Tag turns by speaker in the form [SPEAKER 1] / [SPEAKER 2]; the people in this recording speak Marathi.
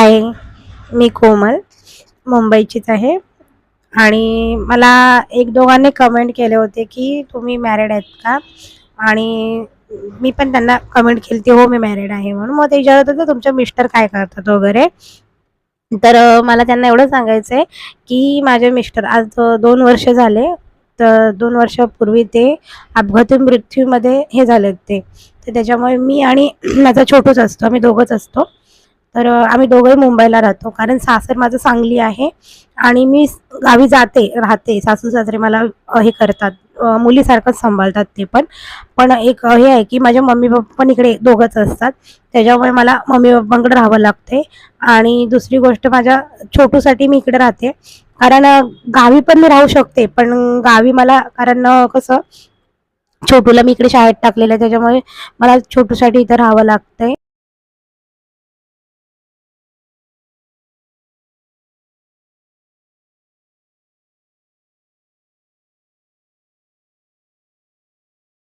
[SPEAKER 1] हाय, मी कोमल मुंबईचीच आहे आणि मला एक दोघांनी कमेंट केले होते की तुम्ही मॅरिड आहेत का? आणि मी पण त्यांना कमेंट केली होती हो मी मॅरिड आहे म्हणून. मग ते विचारत होते तुमचे मिस्टर काय करतात वगैरे. तर मला त्यांना एवढं सांगायचं आहे की माझे मिस्टर आज 2 वर्ष झाले. तर 2 वर्षापूर्वी ते अपघाती मृत्यूमध्ये हे झालेत ते. तर त्याच्यामुळे मी आणि माझा छोटूच असतो, आम्ही दोघंच असतो. तर आम्ही दोघंही मुंबईला राहतो कारण सासर माझं सांगली आहे आणि मी गावी राहते. सासू सासरे मला हे करतात, मुलीसारखंच सांभाळतात ते पण. पण एक हे आहे की माझे मम्मी पप्पा पण इकडे दोघंच असतात, त्याच्यामुळे मला मम्मी पप्पांकडे राहावं लागते. आणि दुसरी गोष्ट माझ्या छोटूसाठी मी इकडे राहते कारण गावी पण मी राहू शकते, पण गावी मला कारण कसं छोटूला मी इकडे शाळेत टाकलेलं आहे, त्याच्यामुळे मला छोटूसाठी इथं राहावं लागतंय.